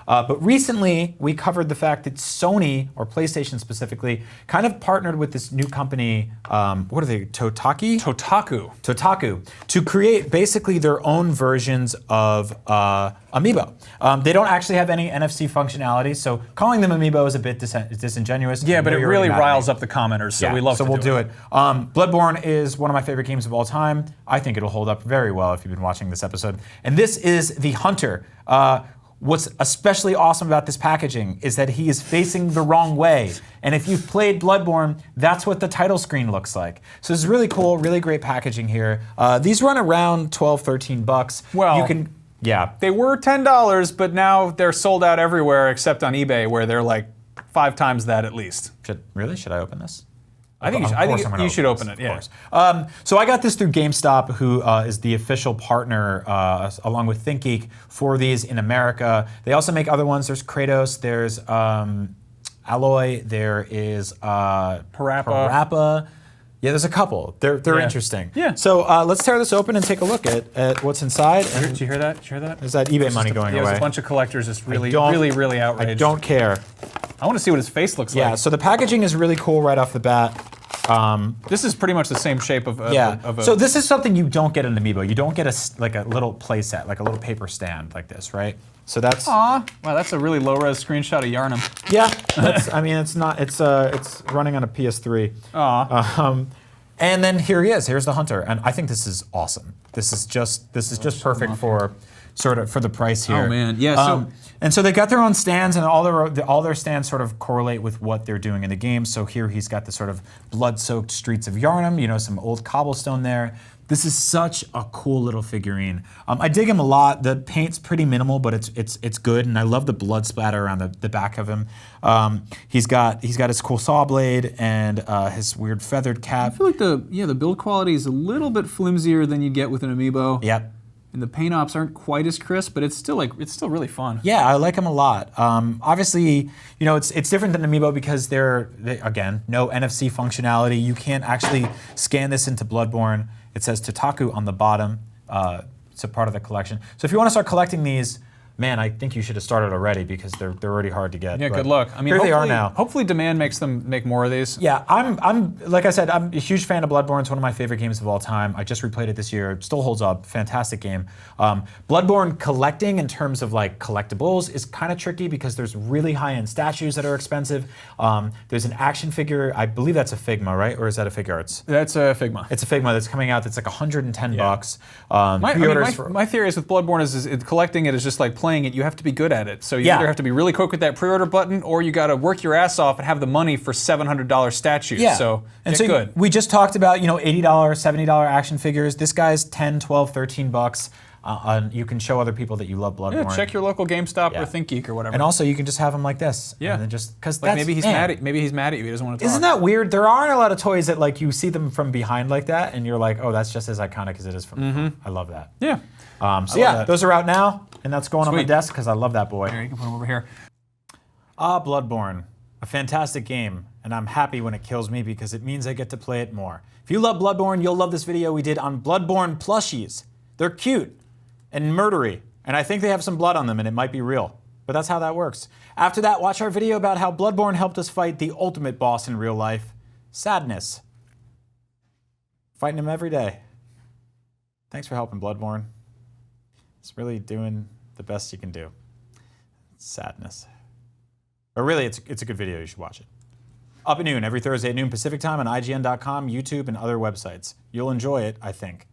But recently, we covered the fact that Sony, or PlayStation specifically, kind of partnered with this new company, what are they, Totaku, to create basically their own versions of Amiibo. They don't actually have any NFC functionality, so calling them Amiibo is a bit disingenuous. Yeah, but it really riles up the commenters, so we love to do it. So we'll do it. Bloodborne is one of my favorite games of all time. I think it'll hold up very well if you've been watching this episode. And this is the Hunter. What's especially awesome about this packaging is that he is facing the wrong way. And if you've played Bloodborne, that's what the title screen looks like. So it's really cool, really great packaging here. These run around 12, 13 bucks. Well, you can, they were $10, but now they're sold out everywhere except on eBay, where they're like 5 times that at least. Should I open this? I think you should open it, yeah. So I got this through GameStop, who is the official partner, along with ThinkGeek, for these in America. They also make other ones. There's Kratos, there's Alloy, there is Parappa. Yeah, there's a couple. They're interesting. Yeah. So let's tear this open and take a look at what's inside. Did you hear that? There's that eBay money going away. There's a bunch of collectors just really outraged. I don't care. I want to see what his face looks like. Yeah, so the packaging is really cool right off the bat. This is pretty much the same shape of So this is something you don't get in an Amiibo. You don't get a little play set, like a little paper stand like this, right? So that's. Wow, that's a really low-res screenshot of Yarnum. Yeah, it's running on a PS3. And then here he is. Here's the Hunter, and I think this is awesome. This is just perfect for the price here. Oh man, yeah. And so they got their own stands, and all their stands sort of correlate with what they're doing in the game. So here he's got the sort of blood-soaked streets of Yarnum, some old cobblestone there. This is such a cool little figurine. I dig him a lot. The paint's pretty minimal, but it's good, and I love the blood splatter around the back of him. He's got his cool saw blade and his weird feathered cap. I feel like the build quality is a little bit flimsier than you'd get with an Amiibo. Yep. And the paint ops aren't quite as crisp, but it's still really fun. Yeah, I like him a lot. Obviously, it's different than Amiibo because they again, no NFC functionality. You can't actually scan this into Bloodborne. It says Totaku on the bottom. It's a part of the collection. So if you want to start collecting these, man, I think you should have started already because they're already hard to get. Yeah, good luck. I mean, here they are now. Hopefully, demand makes them make more of these. Yeah, I'm like I said, I'm a huge fan of Bloodborne. It's one of my favorite games of all time. I just replayed it this year. It still holds up. Fantastic game. Bloodborne collecting in terms of like collectibles is kind of tricky because there's really high-end statues that are expensive. There's an action figure. I believe that's a Figma, right? Or is that a Fig Arts? That's a Figma. It's a Figma that's coming out. That's like 110 bucks. My theory is with Bloodborne is collecting it is just like playing it. You have to be good at it. So you either have to be really quick with that pre-order button, or you got to work your ass off and have the money for $700 statues. Yeah. So good. We just talked about $80, $70 action figures. This guy's 10, 12, 13 bucks. You can show other people that you love Bloodborne. Yeah, check your local GameStop or ThinkGeek or whatever. And also, you can just have them like this. Yeah. And then just because maybe he's mad at you. He doesn't want to talk. Isn't that weird? There aren't a lot of toys that like you see them from behind like that, and you're like, oh, that's just as iconic as it is from behind. I love that. Yeah. Those are out now, and that's going on my desk because I love that boy. Here, you can put them over here. Bloodborne, a fantastic game, and I'm happy when it kills me because it means I get to play it more. If you love Bloodborne, you'll love this video we did on Bloodborne plushies. They're cute and murdery, and I think they have some blood on them, and it might be real. But that's how that works. After that, watch our video about how Bloodborne helped us fight the ultimate boss in real life, Sadness. Fighting him every day. Thanks for helping, Bloodborne. It's really doing the best you can do. Sadness. But really, it's a good video. You should watch it. Up at noon, every Thursday at noon Pacific time on IGN.com, YouTube, and other websites. You'll enjoy it, I think.